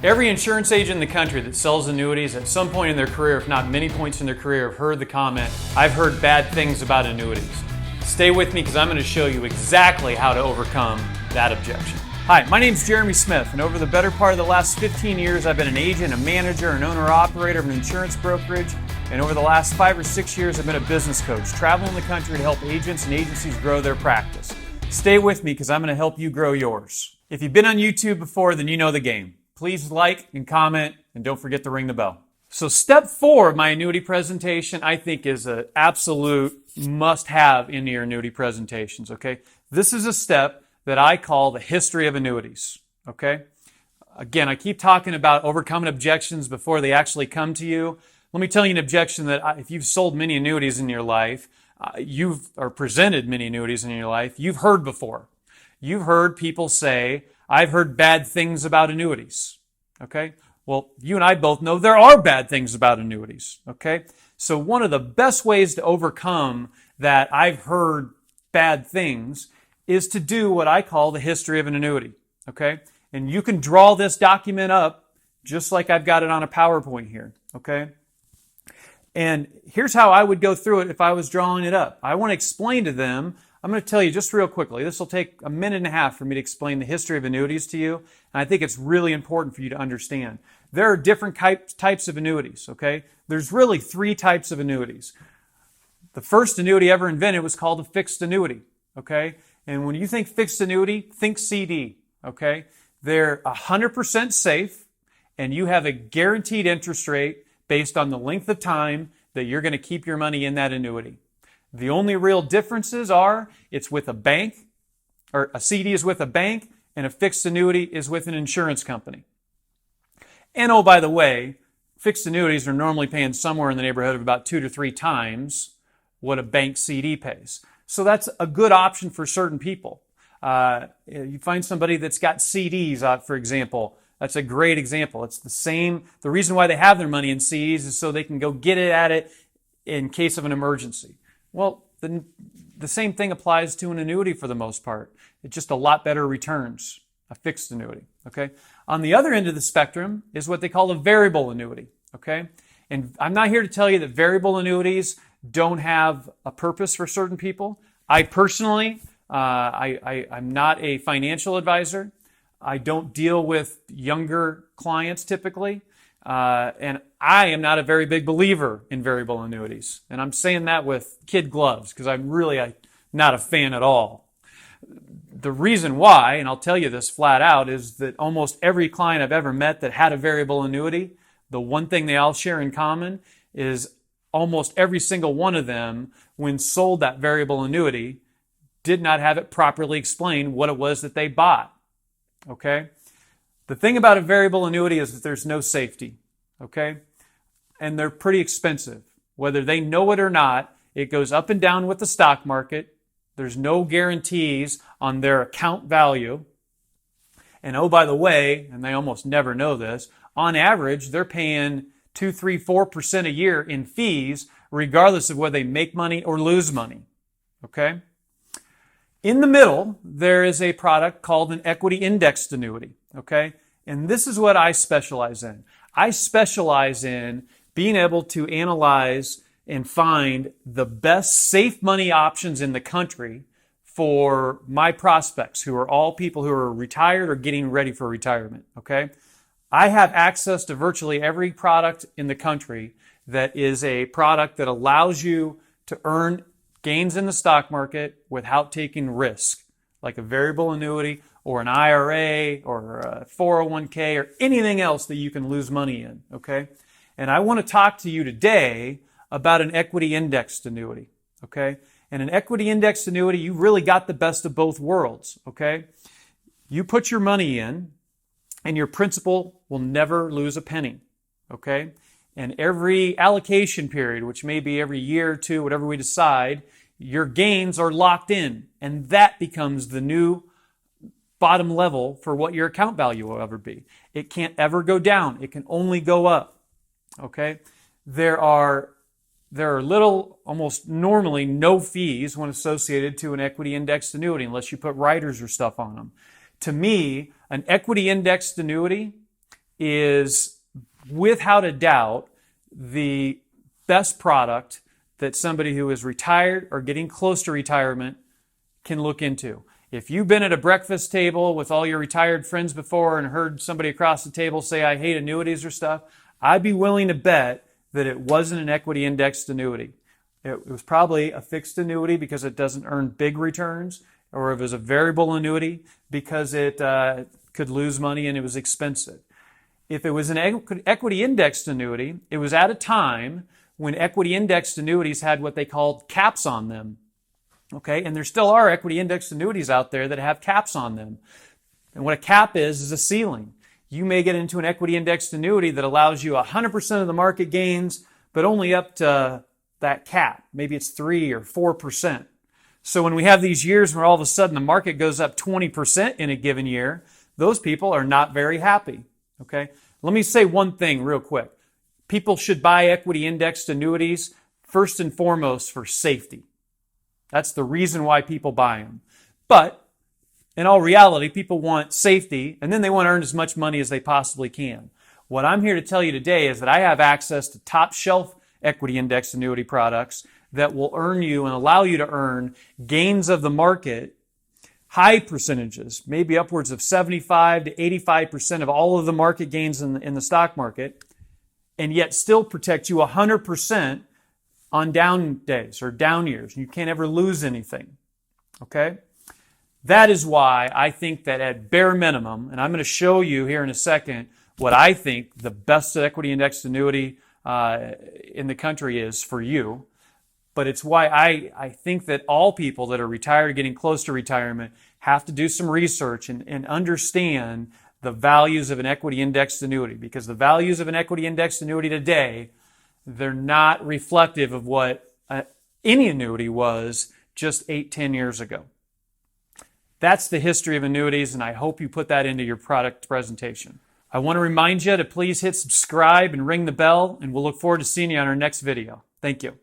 Every insurance agent in the country that sells annuities at some point in their career, if not many points in their career, have heard the comment, "I've heard bad things about annuities." Stay with me because I'm going to show you exactly how to overcome that objection. Hi, my name is Jeremy Smith, and over the better part of the last 15 years, I've been an agent, a manager, an owner-operator of an insurance brokerage, and over the last 5 or 6 years, I've been a business coach, traveling the country to help agents and agencies grow their practice. Stay with me because I'm going to help you grow yours. If you've been on YouTube before, then you know the game. Please like and comment, and don't forget to ring the bell. So step 4 of my annuity presentation, I think, is an absolute must-have in your annuity presentations, okay? This is a step that I call the history of annuities, okay? Again, I keep talking about overcoming objections before they actually come to you. Let me tell you an objection that if you've sold many annuities in your life, or presented many annuities in your life, you've heard before. You've heard people say, "I've heard bad things about annuities." Okay? Well, you and I both know there are bad things about annuities. Okay? So one of the best ways to overcome that "I've heard bad things" is to do what I call the history of an annuity. Okay? And you can draw this document up just like I've got it on a PowerPoint here. Okay? And here's how I would go through it if I was drawing it up. I want to explain to them. I'm going to tell you just real quickly. This will take a minute and a half for me to explain the history of annuities to you. And I think it's really important for you to understand. There are different types of annuities, okay? There's really 3 types of annuities. The first annuity ever invented was called a fixed annuity, okay? And when you think fixed annuity, think CD, okay? They're 100% safe, and you have a guaranteed interest rate based on the length of time that you're going to keep your money in that annuity. The only real differences are it's with a bank, or a CD is with a bank, and a fixed annuity is with an insurance company. And oh, by the way, fixed annuities are normally paying somewhere in the neighborhood of about 2 to 3 times what a bank CD pays. So that's a good option for certain people. You find somebody that's got CDs, for example. That's a great example. It's the same. The reason why they have their money in CDs is so they can go get it at it in case of an emergency. Well, the same thing applies to an annuity for the most part. It's just a lot better returns, a fixed annuity, okay? On the other end of the spectrum is what they call a variable annuity, okay? And I'm not here to tell you that variable annuities don't have a purpose for certain people. I personally, I'm not a financial advisor. I don't deal with younger clients typically. And I am not a very big believer in variable annuities. And I'm saying that with kid gloves because I'm really not a fan at all. The reason why, and I'll tell you this flat out, is that almost every client I've ever met that had a variable annuity, the one thing they all share in common is almost every single one of them, when sold that variable annuity, did not have it properly explained what it was that they bought. Okay? The thing about a variable annuity is that there's no safety, okay? And they're pretty expensive. Whether they know it or not, it goes up and down with the stock market. There's no guarantees on their account value. And oh, by the way, and they almost never know this, on average, they're paying 2, 3, 4% a year in fees, regardless of whether they make money or lose money, okay? In the middle, there is a product called an equity indexed annuity, okay? And this is what I specialize in. I specialize in being able to analyze and find the best safe money options in the country for my prospects, who are all people who are retired or getting ready for retirement, okay? I have access to virtually every product in the country that is a product that allows you to earn gains in the stock market without taking risk, like a variable annuity or an IRA or a 401k or anything else that you can lose money in, okay? And I want to talk to you today about an equity indexed annuity, okay? And an equity indexed annuity, you really got the best of both worlds, okay? You put your money in and your principal will never lose a penny, okay? And every allocation period, which may be every year or two, whatever we decide, your gains are locked in. And that becomes the new bottom level for what your account value will ever be. It can't ever go down. It can only go up. Okay? There are almost normally no fees when associated to an equity indexed annuity unless you put riders or stuff on them. To me, an equity indexed annuity is, without a doubt, the best product that somebody who is retired or getting close to retirement can look into. If you've been at a breakfast table with all your retired friends before and heard somebody across the table say, I hate annuities or stuff, I'd be willing to bet that it wasn't an equity indexed annuity. It was probably a fixed annuity because it doesn't earn big returns, or it was a variable annuity because it could lose money and it was expensive. If it was an equity indexed annuity, it was at a time when equity indexed annuities had what they called caps on them. Okay, and there still are equity indexed annuities out there that have caps on them. And what a cap is a ceiling. You may get into an equity indexed annuity that allows you 100% of the market gains, but only up to that cap. Maybe it's 3 or 4%. So when we have these years where all of a sudden the market goes up 20% in a given year, those people are not very happy. Okay, let me say one thing real quick. People should buy equity indexed annuities first and foremost for safety. That's the reason why people buy them. But in all reality, people want safety, and then they want to earn as much money as they possibly can. What I'm here to tell you today is that I have access to top shelf equity indexed annuity products that will earn you and allow you to earn gains of the market, high percentages, maybe upwards of 75 to 85% of all of the market gains in the stock market, and yet still protect you 100% on down days or down years. You can't ever lose anything. Okay? That is why I think that at bare minimum, and I'm going to show you here in a second what I think the best equity indexed annuity in the country is for you. But it's why I think that all people that are retired or getting close to retirement have to do some research and understand the values of an equity indexed annuity. Because the values of an equity indexed annuity today, they're not reflective of what any annuity was just 8-10 years ago. That's the history of annuities, and I hope you put that into your product presentation. I want to remind you to please hit subscribe and ring the bell, and we'll look forward to seeing you on our next video. Thank you.